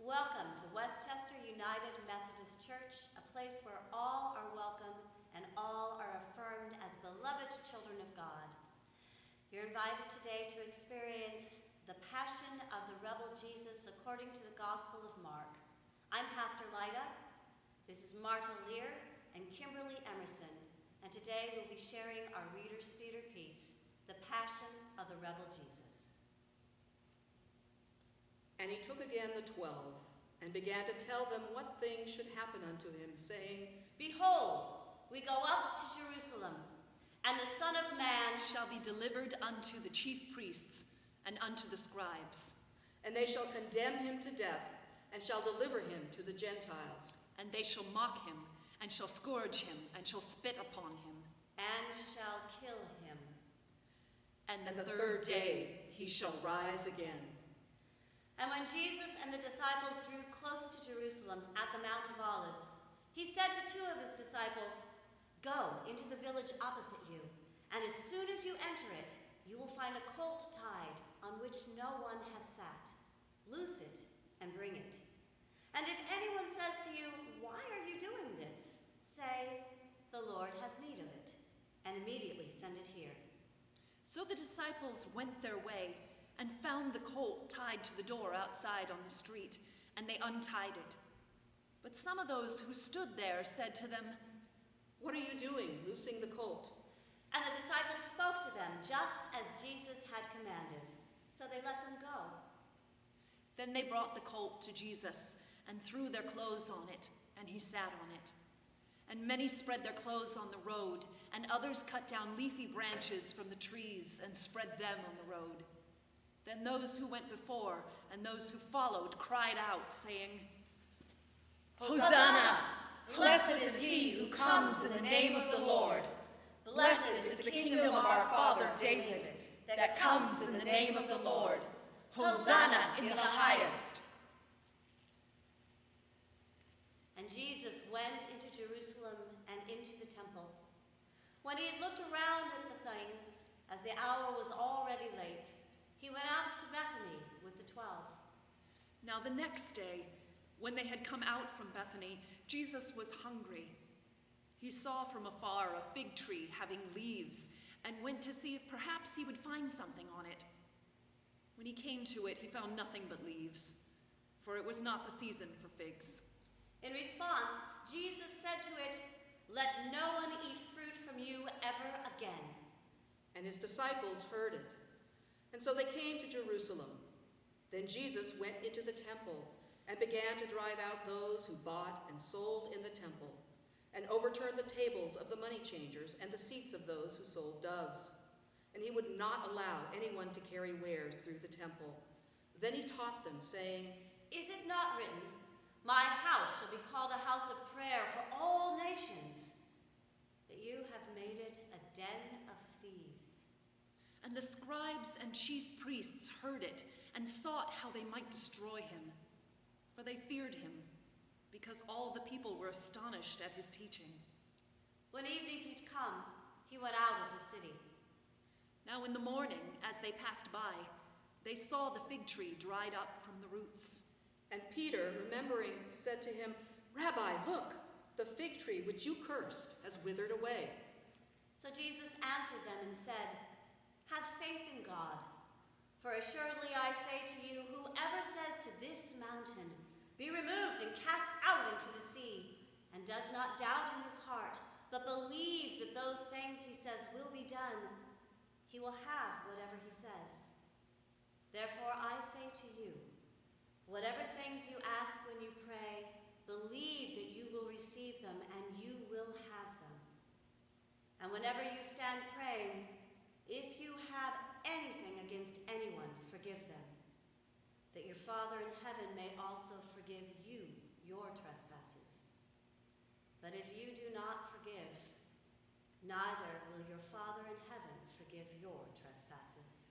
Welcome to Westchester United Methodist Church, a place where all are welcome and all are affirmed as beloved children of God. You're invited today to experience the Passion of the Rebel Jesus according to the Gospel of Mark. I'm Pastor Lyda. This is Marta Lear and Kimberly Emerson, and today we'll be sharing our Reader's Theater piece, The Passion of the Rebel Jesus. And he took again the 12, and began to tell them what things should happen unto him, saying, Behold, we go up to Jerusalem, and the Son of Man shall be delivered unto the chief priests and unto the scribes. And they shall condemn him to death, and shall deliver him to the Gentiles. And they shall mock him, and shall scourge him, and shall spit upon him. and shall kill him. And the third day he shall rise again. And when Jesus and the disciples drew close to Jerusalem at the Mount of Olives, he said to two of his disciples, Go into the village opposite you, and as soon as you enter it, you will find a colt tied on which no one has sat. Loose it and bring it. And if anyone says to you, Why are you doing this? Say, The Lord has need of it, and immediately send it here. So the disciples went their way and found the colt tied to the door outside on the street, and they untied it. But some of those who stood there said to them, What are you doing, loosing the colt? And the disciples spoke to them just as Jesus had commanded, so they let them go. Then they brought the colt to Jesus and threw their clothes on it, and he sat on it. And many spread their clothes on the road, and others cut down leafy branches from the trees and spread them on the road. Then those who went before and those who followed cried out, saying, Hosanna! Blessed is he who comes in the name of the Lord. Blessed is the kingdom of our father David that comes in the name of the Lord. Hosanna in the highest. And Jesus went into Jerusalem and into the temple. When he had looked around at the things, as the hour was already late, he went out to Bethany with the 12. Now the next day, when they had come out from Bethany, Jesus was hungry. He saw from afar a fig tree having leaves and went to see if perhaps he would find something on it. When he came to it, he found nothing but leaves, for it was not the season for figs. In response, Jesus said to it, Let no one eat fruit from you ever again. And his disciples heard it. And so they came to Jerusalem. Then Jesus went into the temple and began to drive out those who bought and sold in the temple, and overturned the tables of the money changers and the seats of those who sold doves. And he would not allow anyone to carry wares through the temple. Then he taught them, saying, Is it not written, My house shall be called a house of prayer for all nations? But you have made it a den of thieves. And the scribes and chief priests heard it and sought how they might destroy him, for they feared him, because all the people were astonished at his teaching. When evening had come, he went out of the city. Now in the morning, as they passed by, they saw the fig tree dried up from the roots. And Peter, remembering, said to him, Rabbi, look, the fig tree which you cursed has withered away. So Jesus answered them and said, Have faith in God. For assuredly I say to you, whoever says to this mountain, Be removed and cast out into the sea, and does not doubt in his heart, but believes that those things he says will be done, he will have whatever he says. Therefore I say to you, whatever things you ask when you pray, believe that you will receive them, and you will have them. And whenever you stand praying, if you have anything against anyone, forgive them, that your Father in heaven may also forgive you your trespasses. But if you do not forgive, neither will your Father in heaven forgive your trespasses.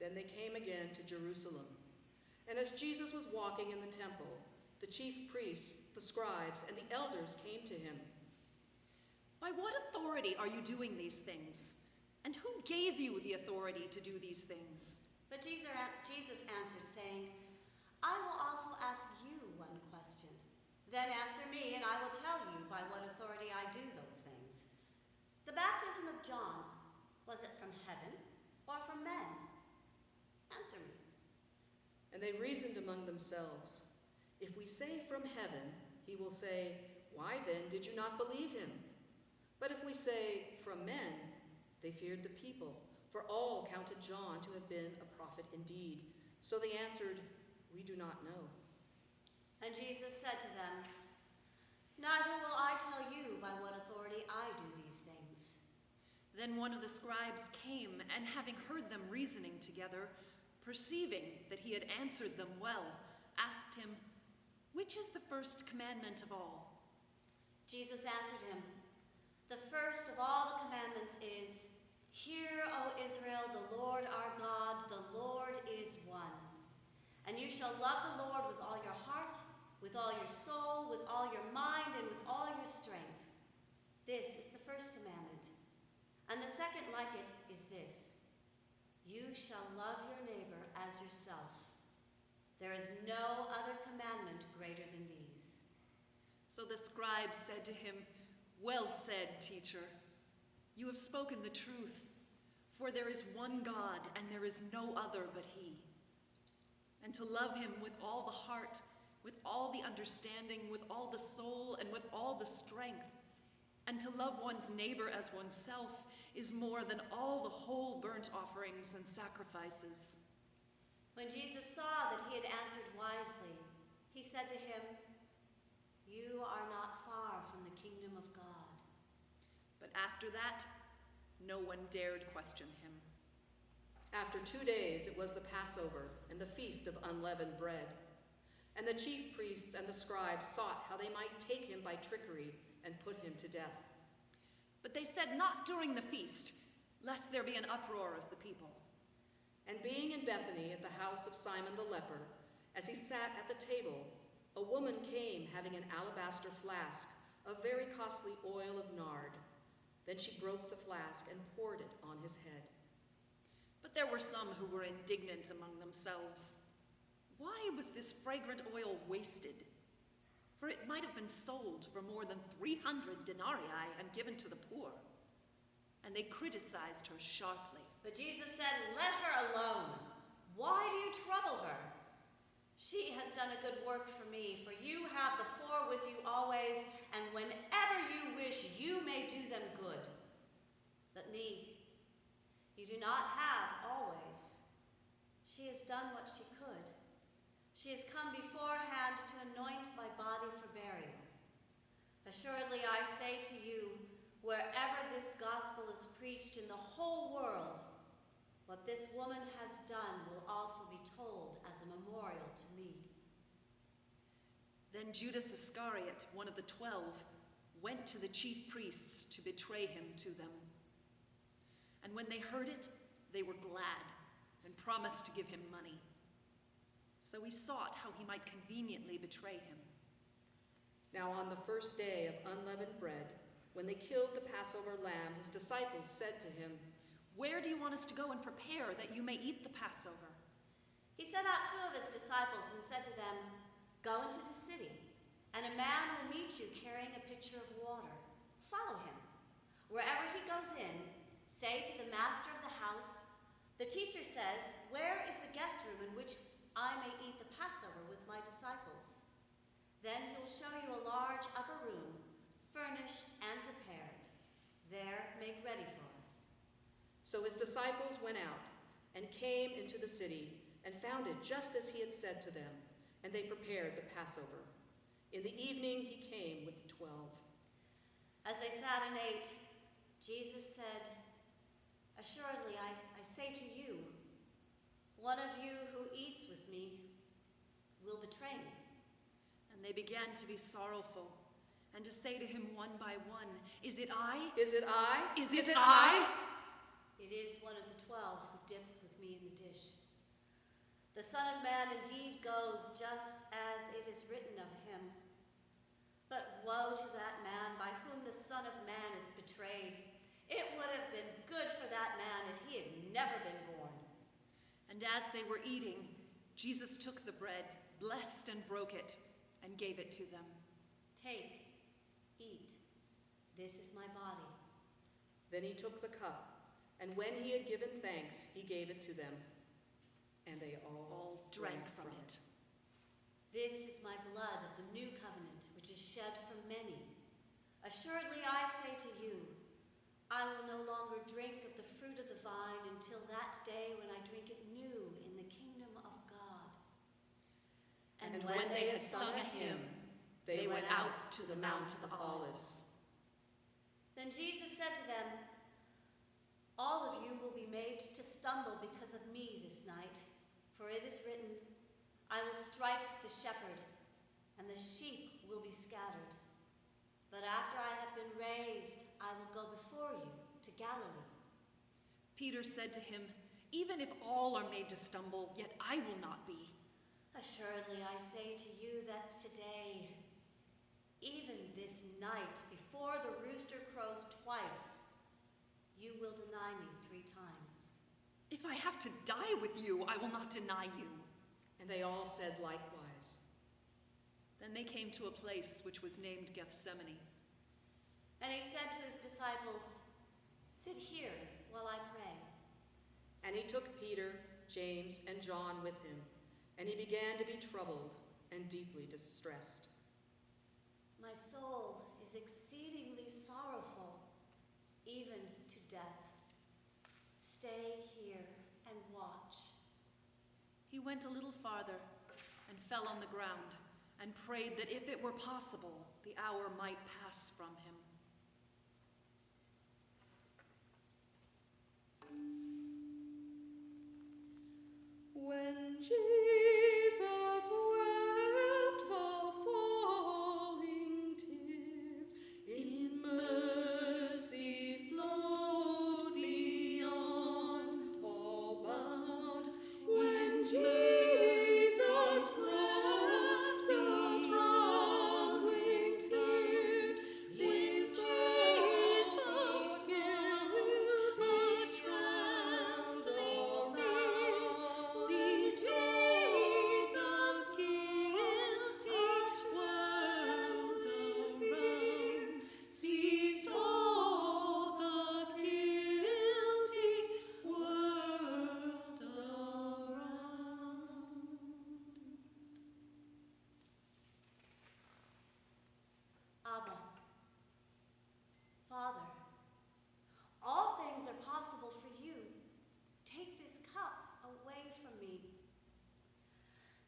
Then they came again to Jerusalem. And as Jesus was walking in the temple, the chief priests, the scribes, and the elders came to him. By what authority are you doing these things? And who gave you the authority to do these things? But Jesus answered, saying, I will also Then answer me, and I will tell you by what authority I do those things. The baptism of John, was it from heaven or from men? Answer me. And they reasoned among themselves, "If we say from heaven, he will say, 'Why then did you not believe him?' But if we say from men," they feared the people, for all counted John to have been a prophet indeed. So they answered, "We do not know." And Jesus said to them, "Neither will I tell you by what authority I do these things." Then one of the scribes came, and having heard them reasoning together, perceiving that he had answered them well, asked him, "Which is the first commandment of all?" Jesus answered him, "The first of all the commandments is, 'Hear, O Israel, the Lord our God, the Lord is one. And you shall love the Lord with all your heart, with all your soul, with all your mind, and with all your strength.' This is the first commandment. And the second like it is this, 'You shall love your neighbor as yourself.' There is no other commandment greater than these." So the scribe said to him, "Well said, teacher. You have spoken the truth, for there is one God, and there is no other but he. And to love him with all the heart, with all the understanding, with all the soul, and with all the strength, and to love one's neighbor as oneself is more than all the whole burnt offerings and sacrifices." When Jesus saw that he had answered wisely, he said to him, "You are not far from the kingdom of God." But after that, no one dared question him. After 2 days it was the Passover and the feast of unleavened bread. And the chief priests and the scribes sought how they might take him by trickery and put him to death. But they said, "Not during the feast, lest there be an uproar of the people." And being in Bethany at the house of Simon the leper, as he sat at the table, a woman came having an alabaster flask of very costly oil of nard. Then she broke the flask and poured it on his head. But there were some who were indignant among themselves. "Why was this fragrant oil wasted? For it might have been sold for more than 300 denarii and given to the poor." And they criticized her sharply. But Jesus said, "Let her alone. Why do you trouble her? She has done a good work for me, for you have the poor with you always, and whenever you wish, you may do them good. But me, you do not have always. She has done what she could. She has come beforehand to anoint my body for burial. Assuredly, I say to you, wherever this gospel is preached in the whole world, what this woman has done will also be told as a memorial to me." Then Judas Iscariot, one of the 12, went to the chief priests to betray him to them. And when they heard it, they were glad and promised to give him money. So he sought how he might conveniently betray him. Now on the first day of unleavened bread, when they killed the Passover lamb, his disciples said to him, "Where do you want us to go and prepare that you may eat the Passover?" He sent out 2 of his disciples and said to them, "Go into the city, and a man will meet you carrying a pitcher of water. Follow him. Wherever he goes in, say to the master of the house, 'The teacher says, where is the guest room in which I may eat the Passover with my disciples?' Then he will show you a large upper room, furnished and prepared. There make ready for us." So his disciples went out and came into the city and found it just as he had said to them, and they prepared the Passover. In the evening he came with the 12. As they sat and ate, Jesus said, "Assuredly, I say to you, one of you who eats with me will betray me." And they began to be sorrowful and to say to him one by one, "Is it I? Is it I? Is it I?" It is one of the 12 who dips with me in the dish. The Son of Man indeed goes just as it is written of him. But woe to that man by whom the Son of Man is betrayed. It would have been good for that man if he had never been born." And as they were eating, Jesus took the bread, blessed and broke it, and gave it to them. Take, eat. This is my body. Then he took the cup, and when he had given thanks, he gave it to them. And they all drank from it. This is my blood of the new covenant, which is shed for many. Assuredly I say to you, I will no longer drink of the fruit of the vine until that day when I drink it new in the kingdom of God. And when they had sung a hymn, they went out to the Mount of Olives. Then Jesus said to them, all of you will be made to stumble because of me this night, for it is written, I will strike the shepherd, and the sheep will be scattered. But after I have been raised, I will go before you to Galilee. Peter said to him, even if all are made to stumble, yet I will not be. Assuredly I say to you that today, even this night, before the rooster crows twice, you will deny me 3 times. If I have to die with you, I will not deny you. And they all said likewise. Then they came to a place which was named Gethsemane. And he said to his disciples, sit here while I pray. And he took Peter, James, and John with him, and he began to be troubled and deeply distressed. My soul is exceedingly sorrowful, even to death. Stay here and watch. He went a little farther and fell on the ground and prayed that if it were possible, the hour might pass from him. When Jesus wept the falling tear, in mercy flowed beyond all bound. When Jesus wept the trembling fear, since Jesus guilty trembled around. Since Jesus guilty trembled around, seized all the guilty world around. Abba, Father, all things are possible for you. Take this cup away from me.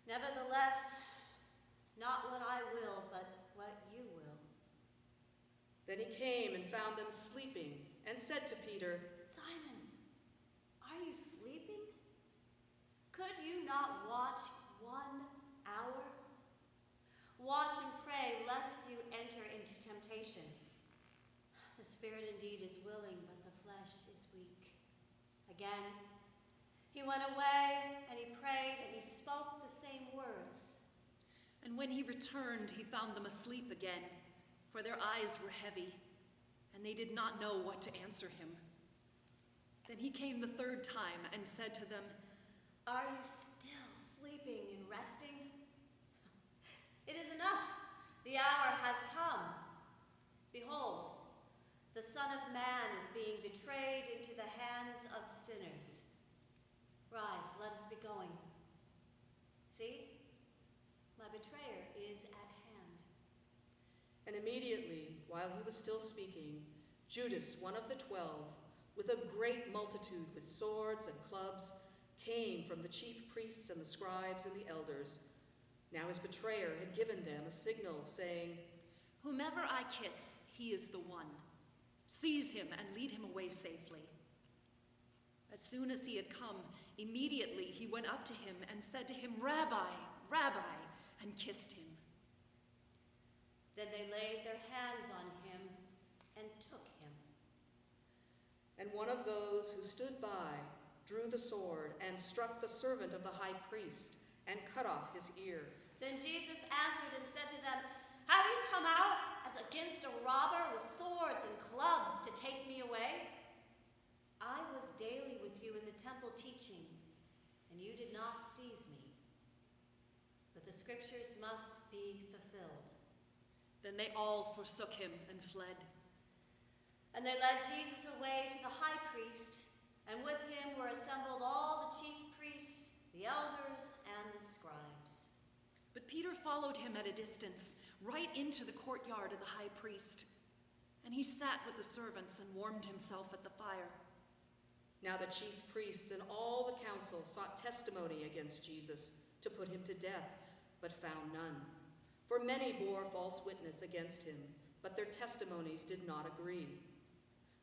Nevertheless, not what I will, but what you will. Then he came and found them sleeping, and said to Peter, Simon, are you sleeping? Could you not watch 1 hour? Watch and pray, lest you enter into temptation. The spirit indeed is willing, but the flesh is weak. Again, he went away, and he prayed, and he spoke the same words. And when he returned, he found them asleep again, for their eyes were heavy, and they did not know what to answer him. Then he came the 3rd time and said to them, Are you still sleeping and resting? It is enough. The hour has come. Behold, the Son of Man is being betrayed into the hands of sinners. Rise, let us be going. See, my betrayer is at hand. and immediately, while he was still speaking, Judas, one of the 12, with a great multitude with swords and clubs, came from the chief priests and the scribes and the elders. Now his betrayer had given them a signal, saying, Whomever I kiss, he is the one. Seize him and lead him away safely. As soon as he had come, immediately he went up to him and said to him, Rabbi, Rabbi, and kissed him. Then they laid their hands on him and took him. And one of those who stood by drew the sword and struck the servant of the high priest and cut off his ear. Then Jesus answered and said to them, Have you come out as against a robber with swords and clubs to take me away? I was daily with you in the temple teaching, and you did not seize me. But the scriptures must be fulfilled. Then they all forsook him and fled. And they led Jesus away to the high priest, and with him were assembled all the chief priests, the elders, and the scribes. But Peter followed him at a distance, right into the courtyard of the high priest. And he sat with the servants and warmed himself at the fire. Now the chief priests and all the council sought testimony against Jesus to put him to death, but found none. For many bore false witness against him, but their testimonies did not agree.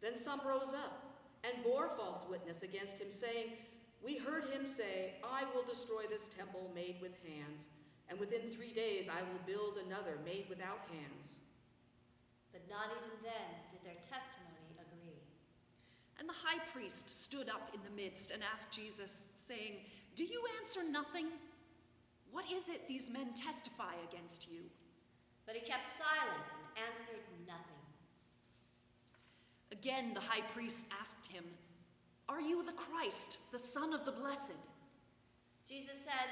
Then some rose up and bore false witness against him, saying, "We heard him say, 'I will destroy this temple made with hands, and within 3 days I will build another made without hands.'" But not even then did their testimony agree. And the high priest stood up in the midst and asked Jesus, saying, "Do you answer nothing? What is it these men testify against you?" But he kept silent and answered nothing. Again the high priest asked him, "Are you the Christ, the Son of the Blessed?" Jesus said,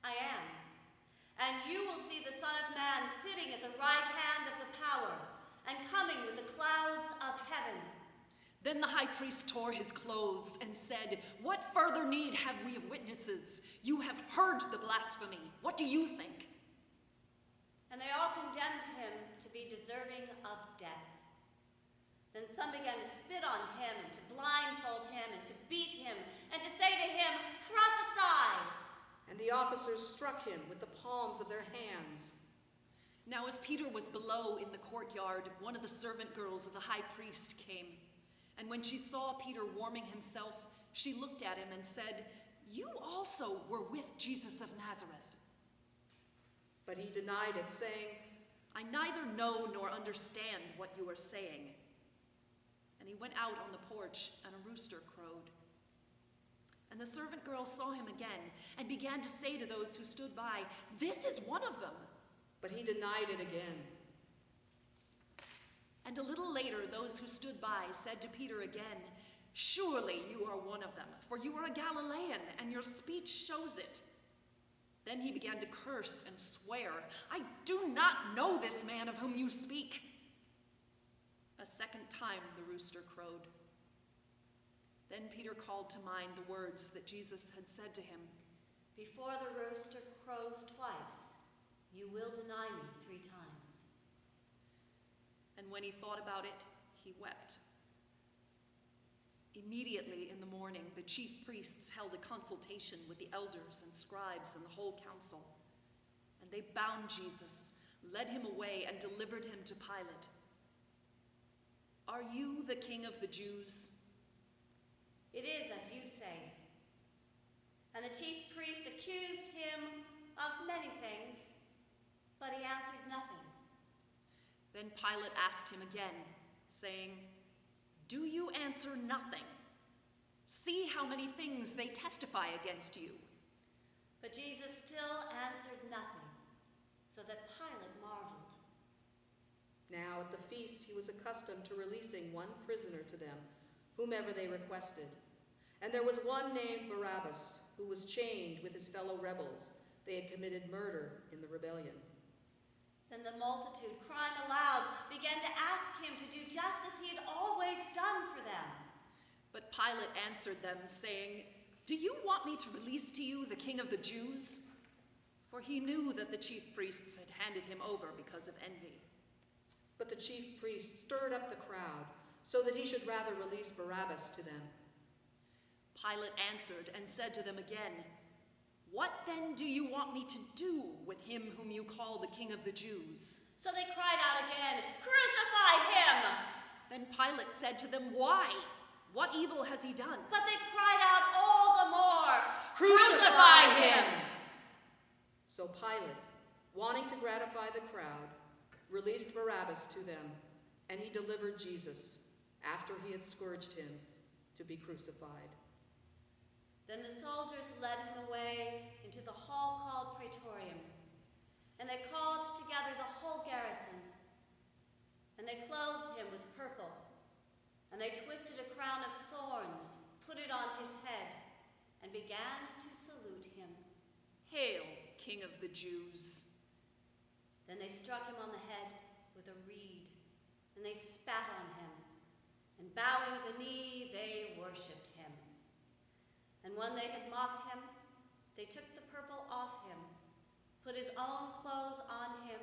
"I am. And you will see the Son of Man sitting at the right hand of the power and coming with the clouds of heaven." Then the high priest tore his clothes and said, "What further need have we of witnesses? You have heard the blasphemy. What do you think?" And they all condemned him to be deserving of death. Then some began to spit on him and to blindfold him and to beat him and to say to him, "Prophesy!" And the officers struck him with the palms of their hands. Now as Peter was below in the courtyard, one of the servant girls of the high priest came. And when she saw Peter warming himself, she looked at him and said, "You also were with Jesus of Nazareth." But he denied it, saying, "I neither know nor understand what you are saying." And he went out on the porch, and a rooster crowed. And the servant girl saw him again and began to say to those who stood by, "This is one of them." But he denied it again. And a little later, those who stood by said to Peter again, "Surely you are one of them, for you are a Galilean, and your speech shows it." Then he began to curse and swear, "I do not know this man of whom you speak." A second time the rooster crowed. Then Peter called to mind the words that Jesus had said to him, "Before the rooster crows twice, you will deny me 3 times." And when he thought about it, he wept. Immediately in the morning, the chief priests held a consultation with the elders and scribes and the whole council. And they bound Jesus, led him away, and delivered him to Pilate. "Are you the king of the Jews?" "It is as you say." And the chief priests accused him of many things, but he answered nothing. Then Pilate asked him again, saying, "Do you answer nothing? See how many things they testify against you." But Jesus still answered nothing, so that Pilate marveled. Now at the feast he was accustomed to releasing one prisoner to them, whomever they requested. And there was one named Barabbas, who was chained with his fellow rebels. They had committed murder in the rebellion. Then the multitude, crying aloud, began to ask him to do just as he had always done for them. But Pilate answered them, saying, "Do you want me to release to you the king of the Jews?" For he knew that the chief priests had handed him over because of envy. But the chief priests stirred up the crowd, so that he should rather release Barabbas to them. Pilate answered and said to them again, "What then do you want me to do with him whom you call the king of the Jews?" So they cried out again, "Crucify him!" Then Pilate said to them, "Why? What evil has he done?" But they cried out all the more, Crucify him! So Pilate, wanting to gratify the crowd, released Barabbas to them, and he delivered Jesus, after he had scourged him, to be crucified. Then the soldiers led him away into the hall called Praetorium, and they called together the whole garrison. And they clothed him with purple, and they twisted a crown of thorns, put it on his head, and began to salute him. "Hail, King of the Jews!" Then they struck him on the head with a reed, and they spat on him, and bowing the knee, they worshipped him. And when they had mocked him, they took the purple off him, put his own clothes on him,